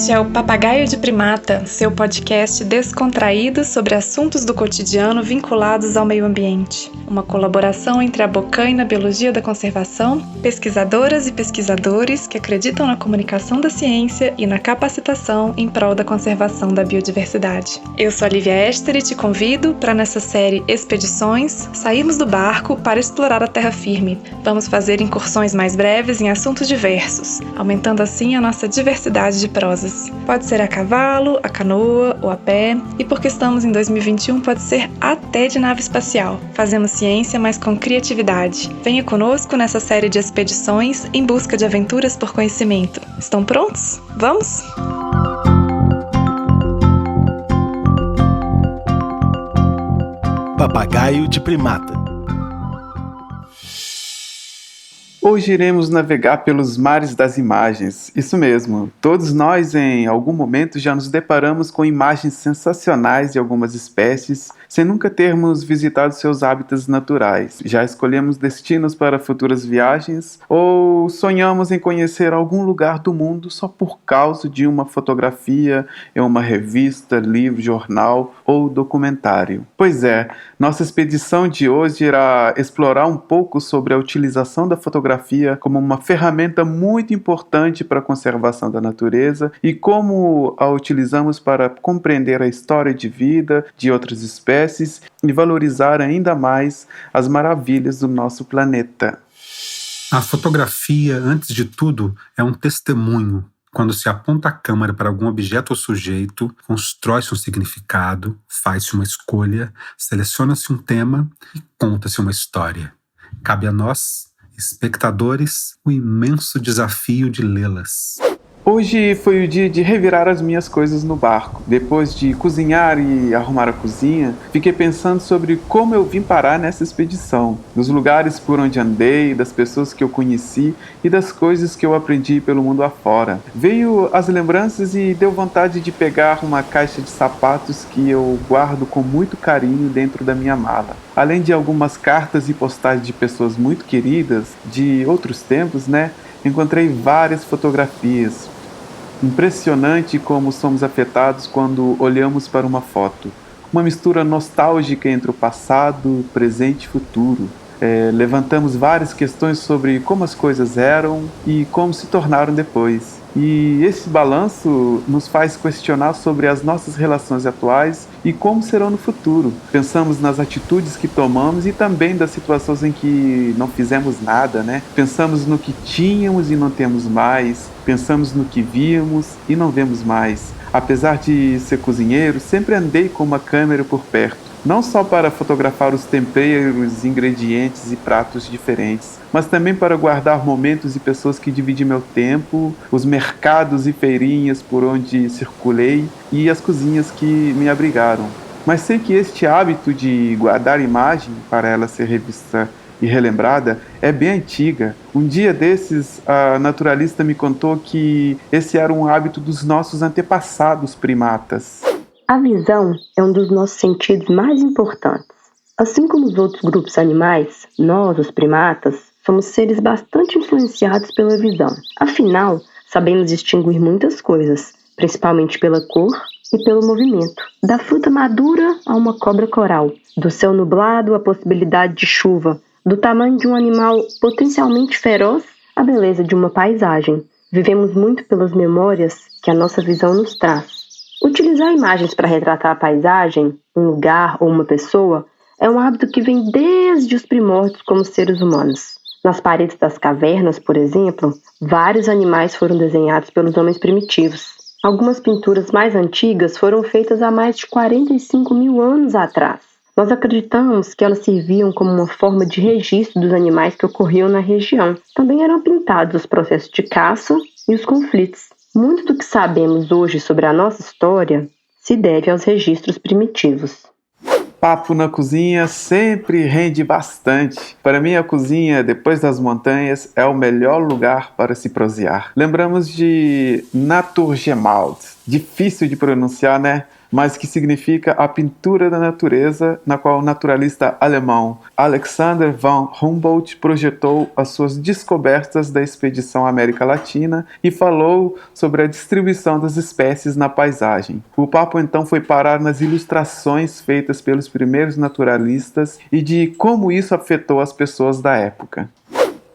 Este é o Papagaio de Primata, seu podcast descontraído sobre assuntos do cotidiano vinculados ao meio ambiente. Uma colaboração entre a Bocaina Biologia da Conservação, pesquisadoras e pesquisadores que acreditam na comunicação da ciência e na capacitação em prol da conservação da biodiversidade. Eu sou a Lívia Ester e te convido para, nessa série Expedições, sairmos do barco para explorar a terra firme. Vamos fazer incursões mais breves em assuntos diversos, aumentando assim a nossa diversidade de prosas. Pode ser a cavalo, a canoa ou a pé, e porque estamos em 2021 pode ser até de nave espacial. Fazemos ciência, mas com criatividade. Venha conosco nessa série de expedições em busca de aventuras por conhecimento. Estão prontos? Vamos? Papagaio de Primata. Hoje iremos navegar pelos mares das imagens. Isso mesmo, todos nós em algum momento já nos deparamos com imagens sensacionais de algumas espécies, sem nunca termos visitado seus hábitats naturais. Já escolhemos destinos para futuras viagens ou sonhamos em conhecer algum lugar do mundo só por causa de uma fotografia em uma revista, livro, jornal ou documentário. Pois é, nossa expedição de hoje irá explorar um pouco sobre a utilização da fotografia como uma ferramenta muito importante para a conservação da natureza e como a utilizamos para compreender a história de vida de outras espécies e valorizar ainda mais as maravilhas do nosso planeta. A fotografia, antes de tudo, é um testemunho. Quando se aponta a câmera para algum objeto ou sujeito, constrói-se um significado, faz-se uma escolha, seleciona-se um tema e conta-se uma história. Cabe a nós, espectadores, o imenso desafio de lê-las. Hoje foi o dia de revirar as minhas coisas no barco. Depois de cozinhar e arrumar a cozinha, fiquei pensando sobre como eu vim parar nessa expedição, dos lugares por onde andei, das pessoas que eu conheci e das coisas que eu aprendi pelo mundo afora. Veio as lembranças e deu vontade de pegar uma caixa de sapatos que eu guardo com muito carinho dentro da minha mala. Além de algumas cartas e postagens de pessoas muito queridas, de outros tempos, encontrei várias fotografias. Impressionante como somos afetados quando olhamos para uma foto. Uma mistura nostálgica entre o passado, presente e futuro. Levantamos várias questões sobre como as coisas eram e como se tornaram depois. E esse balanço nos faz questionar sobre as nossas relações atuais e como serão no futuro. Pensamos nas atitudes que tomamos e também das situações em que não fizemos nada, Pensamos no que tínhamos e não temos mais. Pensamos no que víamos e não vemos mais. Apesar de ser cozinheiro, sempre andei com uma câmera por perto. Não só para fotografar os temperos, ingredientes e pratos diferentes, mas também para guardar momentos e pessoas que dividi meu tempo, os mercados e feirinhas por onde circulei e as cozinhas que me abrigaram. Mas sei que este hábito de guardar imagem para ela ser revista e relembrada é bem antiga. Um dia desses, a naturalista me contou que esse era um hábito dos nossos antepassados primatas. A visão é um dos nossos sentidos mais importantes. Assim como os outros grupos animais, nós, os primatas, somos seres bastante influenciados pela visão. Afinal, sabemos distinguir muitas coisas, principalmente pela cor e pelo movimento. Da fruta madura a uma cobra coral, do céu nublado à possibilidade de chuva, do tamanho de um animal potencialmente feroz à beleza de uma paisagem. Vivemos muito pelas memórias que a nossa visão nos traz. Utilizar imagens para retratar a paisagem, um lugar ou uma pessoa é um hábito que vem desde os primórdios como seres humanos. Nas paredes das cavernas, por exemplo, vários animais foram desenhados pelos homens primitivos. Algumas pinturas mais antigas foram feitas há mais de 45 mil anos atrás. Nós acreditamos que elas serviam como uma forma de registro dos animais que ocorriam na região. Também eram pintados os processos de caça e os conflitos. Muito do que sabemos hoje sobre a nossa história se deve aos registros primitivos. Papo na cozinha sempre rende bastante. Para mim, a cozinha, depois das montanhas, é o melhor lugar para se prosear. Lembramos de Naturgemalt. Difícil de pronunciar, mas que significa a pintura da natureza, na qual o naturalista alemão Alexander von Humboldt projetou as suas descobertas da expedição à América Latina e falou sobre a distribuição das espécies na paisagem. O papo então foi parar nas ilustrações feitas pelos primeiros naturalistas e de como isso afetou as pessoas da época.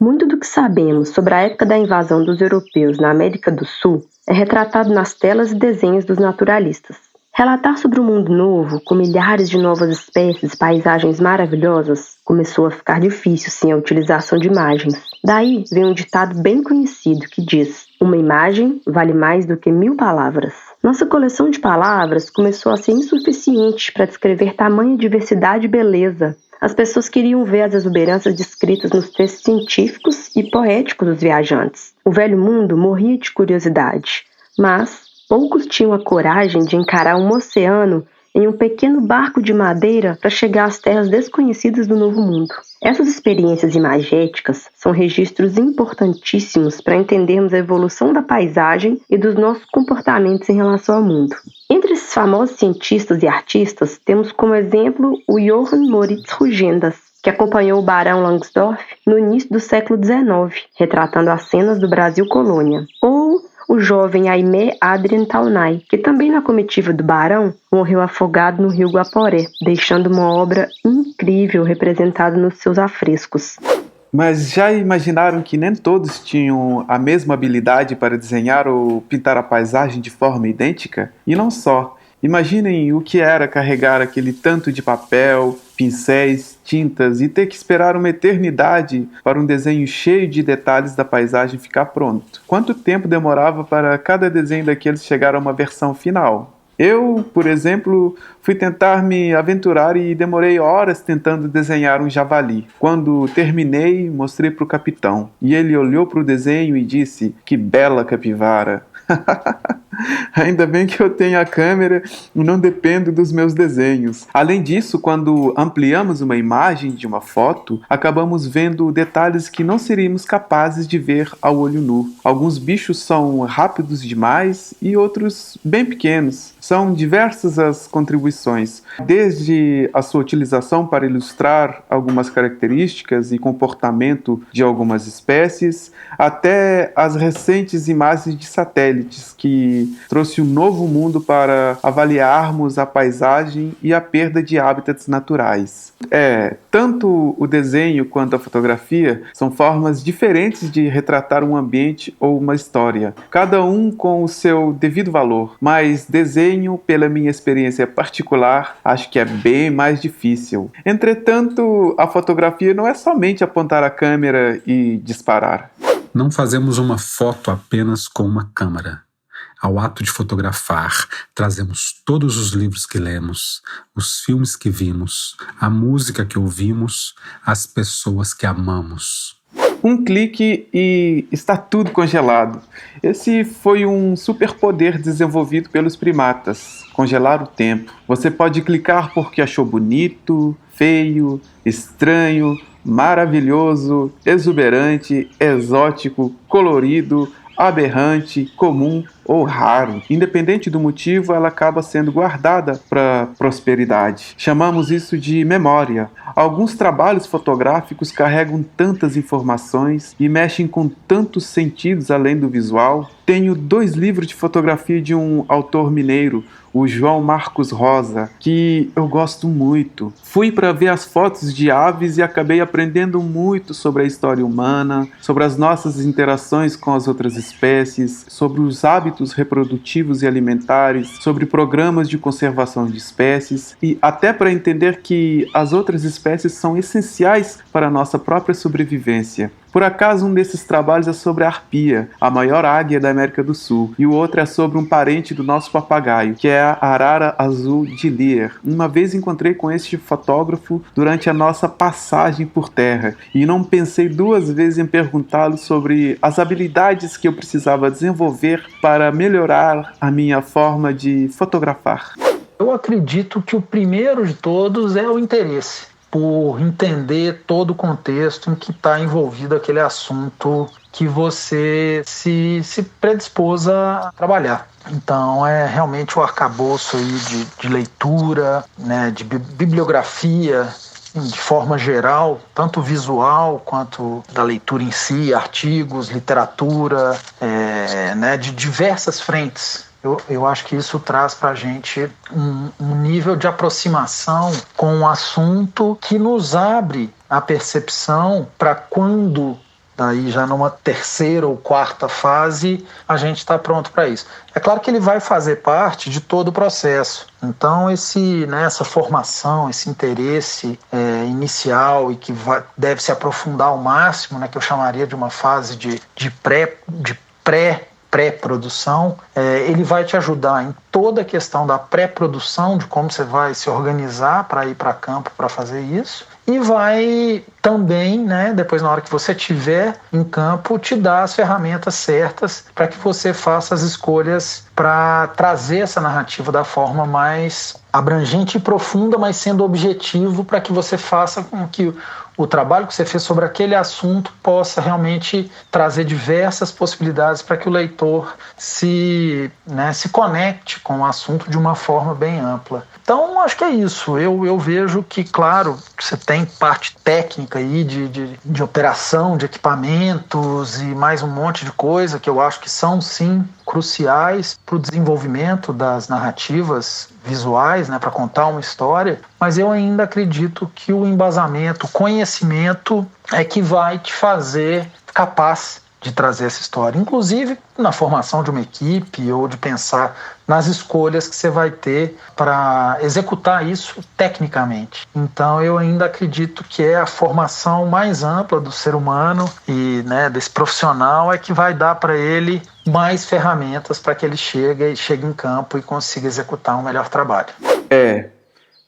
Muito do que sabemos sobre a época da invasão dos europeus na América do Sul é retratado nas telas e desenhos dos naturalistas. Relatar sobre um mundo novo, com milhares de novas espécies e paisagens maravilhosas, começou a ficar difícil sem a utilização de imagens. Daí vem um ditado bem conhecido que diz: uma imagem vale mais do que 1000 palavras. Nossa coleção de palavras começou a ser insuficiente para descrever tamanha diversidade e beleza. As pessoas queriam ver as exuberâncias descritas nos textos científicos e poéticos dos viajantes. O velho mundo morria de curiosidade, mas poucos tinham a coragem de encarar um oceano em um pequeno barco de madeira para chegar às terras desconhecidas do Novo Mundo. Essas experiências imagéticas são registros importantíssimos para entendermos a evolução da paisagem e dos nossos comportamentos em relação ao mundo. Entre esses famosos cientistas e artistas, temos como exemplo o Johann Moritz Rugendas, que acompanhou o Barão Langsdorff no início do século XIX, retratando as cenas do Brasil colônia. Ou o jovem Aimé Adrien Taunay, que também na comitiva do Barão morreu afogado no rio Guaporé, deixando uma obra incrível representada nos seus afrescos. Mas já imaginaram que nem todos tinham a mesma habilidade para desenhar ou pintar a paisagem de forma idêntica? E não só. Imaginem o que era carregar aquele tanto de papel, pincéis, tintas e ter que esperar uma eternidade para um desenho cheio de detalhes da paisagem ficar pronto. Quanto tempo demorava para cada desenho daqueles chegar a uma versão final? Eu, por exemplo, fui tentar me aventurar e demorei horas tentando desenhar um javali. Quando terminei, mostrei para o capitão e ele olhou para o desenho e disse: "Que bela capivara!" Ainda bem que eu tenho a câmera e não dependo dos meus desenhos. Além disso, quando ampliamos uma imagem de uma foto, acabamos vendo detalhes que não seríamos capazes de ver ao olho nu. Alguns bichos são rápidos demais e outros bem pequenos. São diversas as contribuições, desde a sua utilização para ilustrar algumas características e comportamento de algumas espécies, até as recentes imagens de satélites que trouxe um novo mundo para avaliarmos a paisagem e a perda de hábitats naturais. Tanto o desenho quanto a fotografia são formas diferentes de retratar um ambiente ou uma história, cada um com o seu devido valor, mas desenho, pela minha experiência particular, acho que é bem mais difícil. Entretanto, a fotografia não é somente apontar a câmera e disparar. Não fazemos uma foto apenas com uma câmera. Ao ato de fotografar, trazemos todos os livros que lemos, os filmes que vimos, a música que ouvimos, as pessoas que amamos. Um clique e está tudo congelado. Esse foi um superpoder desenvolvido pelos primatas, congelar o tempo. Você pode clicar porque achou bonito, feio, estranho, maravilhoso, exuberante, exótico, colorido, aberrante, comum ou raro. Independente do motivo, ela acaba sendo guardada para prosperidade. Chamamos isso de memória. Alguns trabalhos fotográficos carregam tantas informações e mexem com tantos sentidos além do visual. Tenho 2 livros de fotografia de um autor mineiro, o João Marcos Rosa, que eu gosto muito. Fui para ver as fotos de aves e acabei aprendendo muito sobre a história humana, sobre as nossas interações com as outras espécies, sobre os hábitos reprodutivos e alimentares, sobre programas de conservação de espécies e até para entender que as outras espécies são essenciais para a nossa própria sobrevivência. Por acaso, um desses trabalhos é sobre a arpia, a maior águia da América do Sul, e o outro é sobre um parente do nosso papagaio, que é a arara azul de Lear. Uma vez encontrei com este fotógrafo durante a nossa passagem por terra, e não pensei 2 vezes em perguntá-lo sobre as habilidades que eu precisava desenvolver para melhorar a minha forma de fotografar. Eu acredito que o primeiro de todos é o interesse. por entender todo o contexto em que está envolvido aquele assunto que você se predispôs a trabalhar. Então é realmente o arcabouço aí de leitura, né, de bibliografia, de forma geral, tanto visual quanto da leitura em si, artigos, literatura, né, de diversas frentes. Eu acho que isso traz para a gente um nível de aproximação com o assunto que nos abre a percepção para quando, daí já numa terceira ou quarta fase, a gente está pronto para isso. É claro que ele vai fazer parte de todo o processo. Então essa formação, esse interesse inicial e que deve se aprofundar ao máximo, né, que eu chamaria de uma fase de pré-produção, ele vai te ajudar em toda a questão da pré-produção, de como você vai se organizar para ir para campo para fazer isso, e vai também, né, depois na hora que você estiver em campo, te dar as ferramentas certas para que você faça as escolhas para trazer essa narrativa da forma mais abrangente e profunda, mas sendo objetivo, para que você faça com que o trabalho que você fez sobre aquele assunto possa realmente trazer diversas possibilidades para que o leitor se conecte com o assunto de uma forma bem ampla. Então, acho que é isso. Eu vejo que, claro, você tem parte técnica aí de operação de equipamentos e mais um monte de coisa que eu acho que são, sim, cruciais para o desenvolvimento das narrativas visuais, né, para contar uma história, mas eu ainda acredito que o embasamento, o conhecimento é que vai te fazer capaz de trazer essa história, inclusive na formação de uma equipe ou de pensar nas escolhas que você vai ter para executar isso tecnicamente. Então eu ainda acredito que é a formação mais ampla do ser humano e, né, desse profissional é que vai dar para ele mais ferramentas para que ele chegue em campo e consiga executar um melhor trabalho.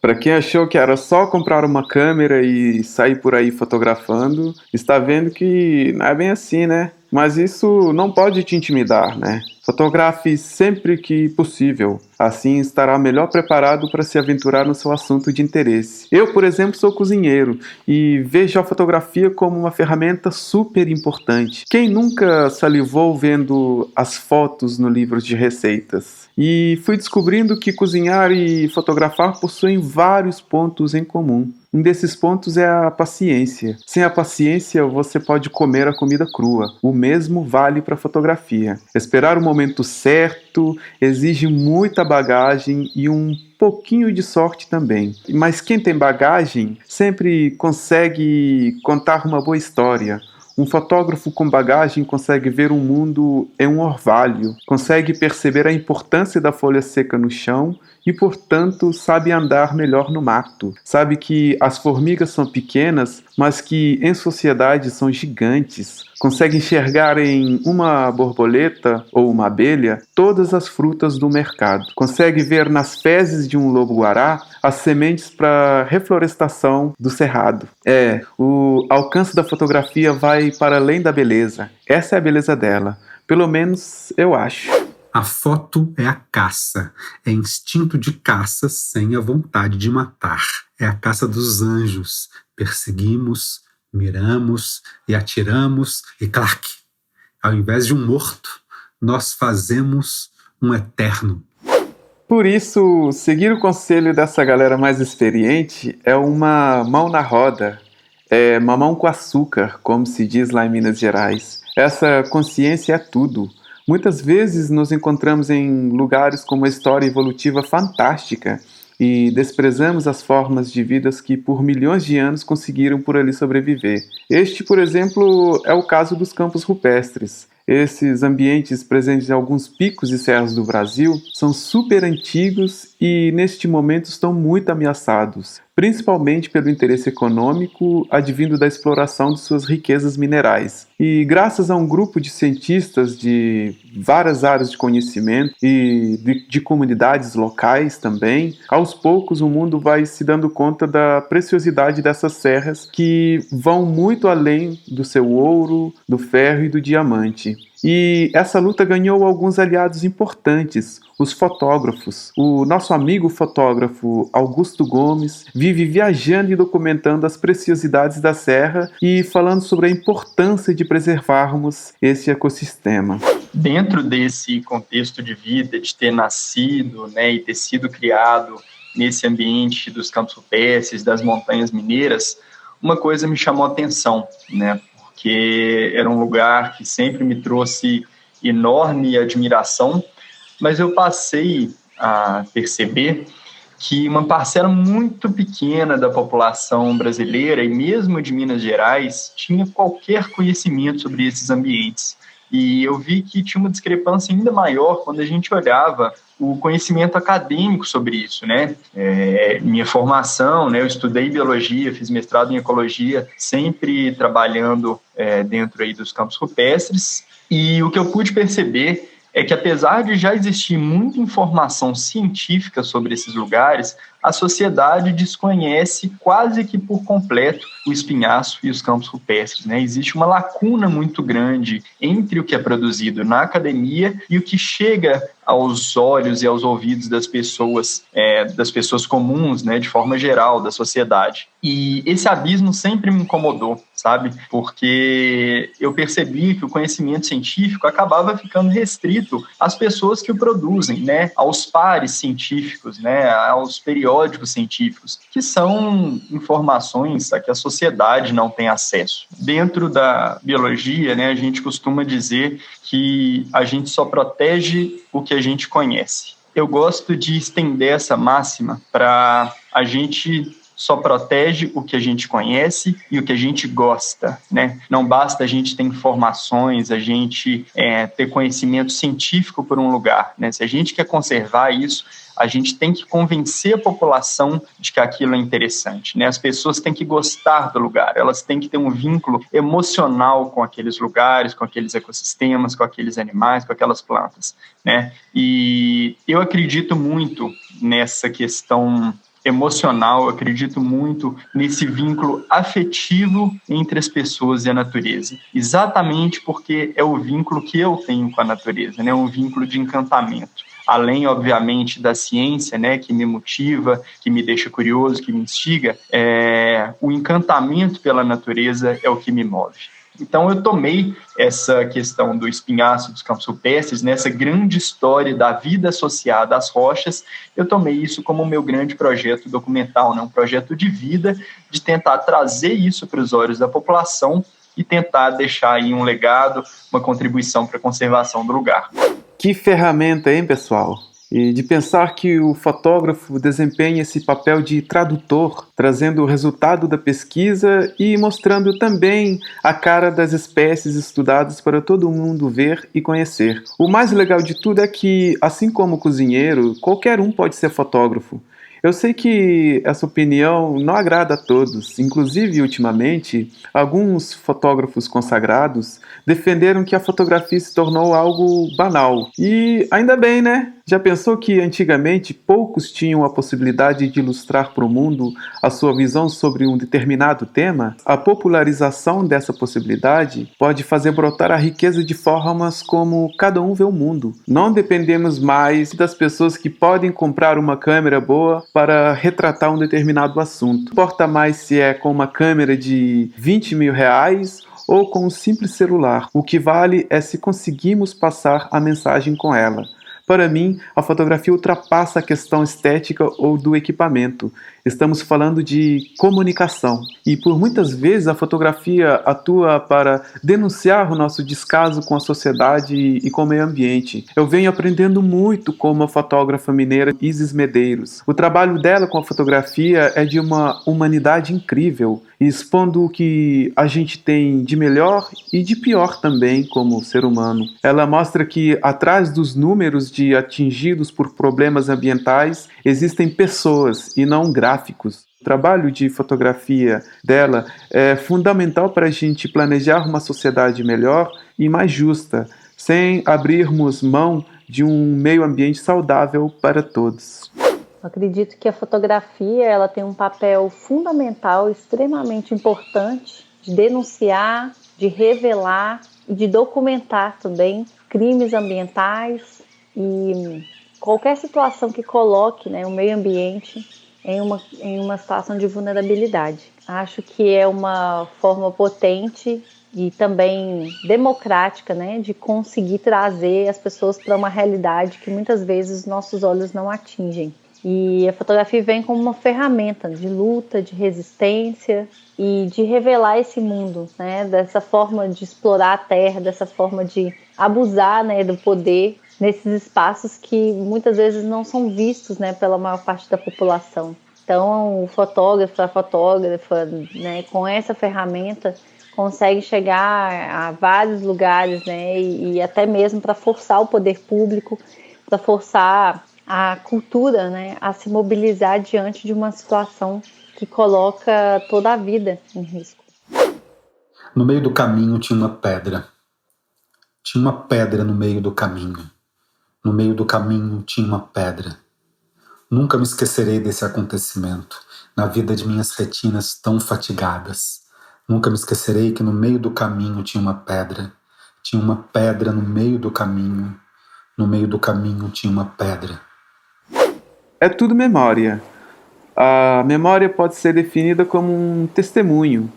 Para quem achou que era só comprar uma câmera e sair por aí fotografando, está vendo que não é bem assim, né? Mas isso não pode te intimidar, né? Fotografe sempre que possível. Assim estará melhor preparado para se aventurar no seu assunto de interesse. Eu, por exemplo, sou cozinheiro e vejo a fotografia como uma ferramenta super importante. Quem nunca salivou vendo as fotos no livro de receitas? E fui descobrindo que cozinhar e fotografar possuem vários pontos em comum. Um desses pontos é a paciência. Sem a paciência, você pode comer a comida crua. O mesmo vale para a fotografia. Esperar o momento certo exige muita bagagem e um pouquinho de sorte também. Mas quem tem bagagem sempre consegue contar uma boa história. Um fotógrafo com bagagem consegue ver um mundo em um orvalho, consegue perceber a importância da folha seca no chão e, portanto, sabe andar melhor no mato. Sabe que as formigas são pequenas, mas que em sociedade são gigantes. Consegue enxergar em uma borboleta ou uma abelha todas as frutas do mercado. Consegue ver nas fezes de um lobo-guará as sementes para reflorestação do cerrado. O alcance da fotografia vai para além da beleza. Essa é a beleza dela. Pelo menos eu acho. A foto é a caça, é instinto de caça sem a vontade de matar. É a caça dos anjos. Perseguimos, miramos e atiramos e clac! Ao invés de um morto, nós fazemos um eterno. Por isso, seguir o conselho dessa galera mais experiente é uma mão na roda, é mamão com açúcar, como se diz lá em Minas Gerais. Essa consciência é tudo. Muitas vezes nos encontramos em lugares com uma história evolutiva fantástica e desprezamos as formas de vidas que por milhões de anos conseguiram por ali sobreviver. Este, por exemplo, é o caso dos campos rupestres. Esses ambientes presentes em alguns picos e serras do Brasil são super antigos e neste momento estão muito ameaçados, principalmente pelo interesse econômico advindo da exploração de suas riquezas minerais. E graças a um grupo de cientistas de várias áreas de conhecimento e de comunidades locais também, aos poucos o mundo vai se dando conta da preciosidade dessas serras que vão muito além do seu ouro, do ferro e do diamante. E essa luta ganhou alguns aliados importantes, os fotógrafos. O nosso amigo fotógrafo Augusto Gomes vive viajando e documentando as preciosidades da serra e falando sobre a importância de preservarmos esse ecossistema. Dentro desse contexto de vida, de ter nascido, né, e ter sido criado nesse ambiente dos campos rupestres, das montanhas mineiras, uma coisa me chamou a atenção, né, porque era um lugar que sempre me trouxe enorme admiração, mas eu passei a perceber que uma parcela muito pequena da população brasileira, e mesmo de Minas Gerais, tinha qualquer conhecimento sobre esses ambientes. E eu vi que tinha uma discrepância ainda maior quando a gente olhava o conhecimento acadêmico sobre isso, né? Minha formação, né? Eu estudei biologia, fiz mestrado em ecologia, sempre trabalhando dentro aí dos campos rupestres. E o que eu pude perceber é que, apesar de já existir muita informação científica sobre esses lugares, a sociedade desconhece quase que por completo o espinhaço e os campos rupestres, né? Existe uma lacuna muito grande entre o que é produzido na academia e o que chega aos olhos e aos ouvidos das pessoas comuns, né, de forma geral, da sociedade. E esse abismo sempre me incomodou, sabe? Porque eu percebi que o conhecimento científico acabava ficando restrito às pessoas que o produzem, né, aos pares científicos, né, aos periódicos científicos, que são informações a que a sociedade não tem acesso. Dentro da biologia, né, a gente costuma dizer que a gente só protege o que a gente conhece. Eu gosto de estender essa máxima para a gente só protege o que a gente conhece e o que a gente gosta, né? Não basta a gente ter informações, a gente ter conhecimento científico por um lugar, né? Se a gente quer conservar isso, a gente tem que convencer a população de que aquilo é interessante, né? As pessoas têm que gostar do lugar, elas têm que ter um vínculo emocional com aqueles lugares, com aqueles ecossistemas, com aqueles animais, com aquelas plantas, né? E eu acredito muito nessa questão emocional, eu acredito muito nesse vínculo afetivo entre as pessoas e a natureza, exatamente porque é o vínculo que eu tenho com a natureza, né? Um vínculo de encantamento. Além, obviamente, da ciência, né, que me motiva, que me deixa curioso, que me instiga, o encantamento pela natureza é o que me move. Então, eu tomei essa questão do espinhaço dos campos rupestres, nessa grande história da vida associada às rochas, eu tomei isso como o meu grande projeto documental, né, um projeto de vida, de tentar trazer isso para os olhos da população e tentar deixar aí um legado, uma contribuição para a conservação do lugar. Que ferramenta, hein, pessoal? E de pensar que o fotógrafo desempenha esse papel de tradutor, trazendo o resultado da pesquisa e mostrando também a cara das espécies estudadas para todo mundo ver e conhecer. O mais legal de tudo é que, assim como o cozinheiro, qualquer um pode ser fotógrafo. Eu sei que essa opinião não agrada a todos, inclusive, ultimamente, alguns fotógrafos consagrados defenderam que a fotografia se tornou algo banal. E ainda bem, né? Já pensou que antigamente poucos tinham a possibilidade de ilustrar para o mundo a sua visão sobre um determinado tema? A popularização dessa possibilidade pode fazer brotar a riqueza de formas como cada um vê o mundo. Não dependemos mais das pessoas que podem comprar uma câmera boa para retratar um determinado assunto. Não importa mais se é com uma câmera de 20 mil reais ou com um simples celular. O que vale é se conseguimos passar a mensagem com ela. Para mim, a fotografia ultrapassa a questão estética ou do equipamento. Estamos falando de comunicação. E por muitas vezes a fotografia atua para denunciar o nosso descaso com a sociedade e com o meio ambiente. Eu venho aprendendo muito com a fotógrafa mineira Isis Medeiros. O trabalho dela com a fotografia é de uma humanidade incrível, expondo o que a gente tem de melhor e de pior também como ser humano. Ela mostra que atrás dos números de atingidos por problemas ambientais existem pessoas e não gráficos. O trabalho de fotografia dela é fundamental para a gente planejar uma sociedade melhor e mais justa, sem abrirmos mão de um meio ambiente saudável para todos. Eu acredito que a fotografia ela tem um papel fundamental, extremamente importante, de denunciar, de revelar de documentar também crimes ambientais e qualquer situação que coloque, né, o meio ambiente em uma situação de vulnerabilidade. Acho que é uma forma potente e também democrática, né, de conseguir trazer as pessoas para uma realidade que muitas vezes nossos olhos não atingem. E a fotografia vem como uma ferramenta de luta, de resistência e de revelar esse mundo, né, dessa forma de explorar a terra, dessa forma de abusar, né, do poder nesses espaços que muitas vezes não são vistos, né, pela maior parte da população. Então, o fotógrafo, a fotógrafa, né, com essa ferramenta, consegue chegar a vários lugares, né, e até mesmo para forçar o poder público, para forçar a cultura, né, a se mobilizar diante de uma situação que coloca toda a vida em risco. No meio do caminho tinha uma pedra. Tinha uma pedra no meio do caminho. No meio do caminho tinha uma pedra. Nunca me esquecerei desse acontecimento, na vida de minhas retinas tão fatigadas. Nunca me esquecerei que no meio do caminho tinha uma pedra. Tinha uma pedra no meio do caminho. No meio do caminho tinha uma pedra. É tudo memória. A memória pode ser definida como um testemunho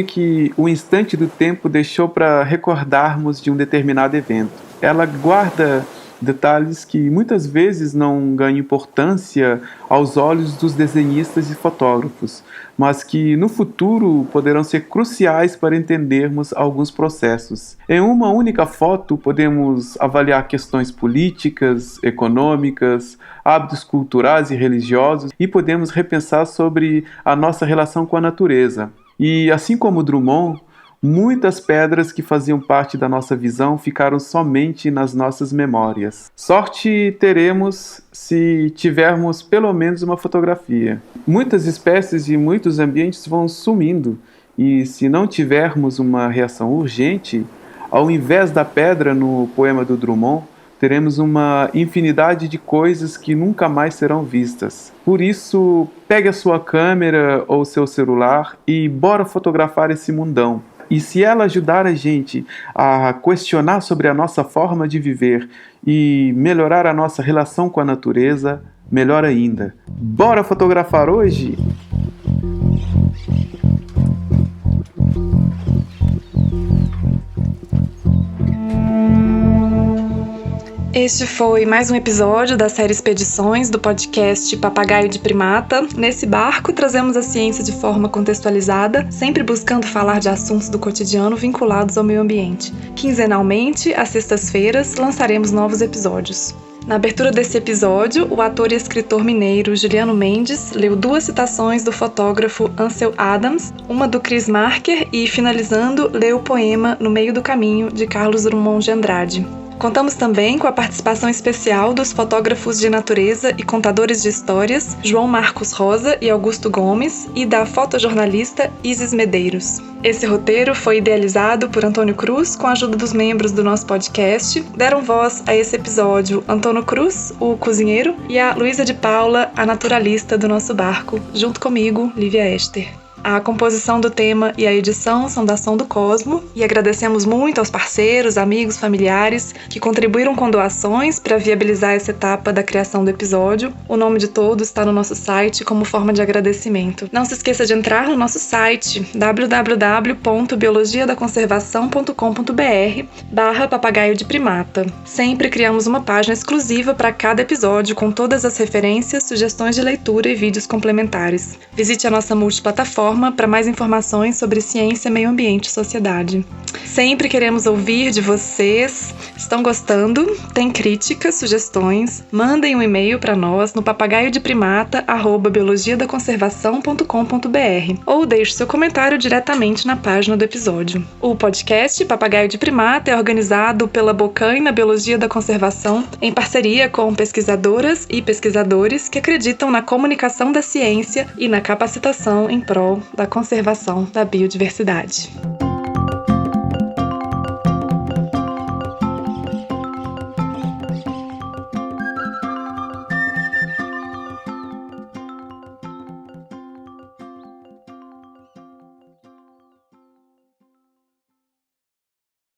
que o instante do tempo deixou para recordarmos de um determinado evento. Ela guarda detalhes que muitas vezes não ganham importância aos olhos dos desenhistas e fotógrafos, mas que no futuro poderão ser cruciais para entendermos alguns processos. Em uma única foto podemos avaliar questões políticas, econômicas, hábitos culturais e religiosos e podemos repensar sobre a nossa relação com a natureza. E assim como Drummond, muitas pedras que faziam parte da nossa visão ficaram somente nas nossas memórias. Sorte teremos se tivermos pelo menos uma fotografia. Muitas espécies e muitos ambientes vão sumindo, e se não tivermos uma reação urgente, ao invés da pedra no poema do Drummond, teremos uma infinidade de coisas que nunca mais serão vistas. Por isso, pegue a sua câmera ou seu celular e bora fotografar esse mundão. E se ela ajudar a gente a questionar sobre a nossa forma de viver e melhorar a nossa relação com a natureza, melhor ainda. Bora fotografar hoje? Este foi mais um episódio da série Expedições do podcast Papagaio de Primata. Nesse barco, trazemos a ciência de forma contextualizada, sempre buscando falar de assuntos do cotidiano vinculados ao meio ambiente. Quinzenalmente, às sextas-feiras, lançaremos novos episódios. Na abertura desse episódio, o ator e escritor mineiro Juliano Mendes leu 2 citações do fotógrafo Ansel Adams, uma do Chris Marker e, finalizando, leu o poema No Meio do Caminho, de Carlos Drummond de Andrade. Contamos também com a participação especial dos fotógrafos de natureza e contadores de histórias João Marcos Rosa e Augusto Gomes e da fotojornalista Isis Medeiros. Esse roteiro foi idealizado por Antônio Cruz com a ajuda dos membros do nosso podcast. Deram voz a esse episódio Antônio Cruz, o cozinheiro, e a Luísa de Paula, a naturalista do nosso barco, junto comigo, Lívia Ester. A composição do tema e a edição são da Som do Cosmo e agradecemos muito aos parceiros, amigos, familiares que contribuíram com doações para viabilizar essa etapa da criação do episódio. O nome de todos está no nosso site como forma de agradecimento. Não se esqueça de entrar no nosso site www.biologiadaconservação.com.br/papagaio de primata. Sempre criamos uma página exclusiva para cada episódio com todas as referências, sugestões de leitura e vídeos complementares. Visite a nossa multiplataforma para mais informações sobre ciência, meio ambiente e sociedade. Sempre queremos ouvir de vocês. Estão gostando? Tem críticas, sugestões? Mandem um e-mail para nós no papagaiodeprimata@biologiadaconservação.com.br ou deixe seu comentário diretamente na página do episódio. O podcast Papagaio de Primata é organizado pela Bocaina Biologia da Conservação em parceria com pesquisadoras e pesquisadores que acreditam na comunicação da ciência e na capacitação em prol da conservação da biodiversidade.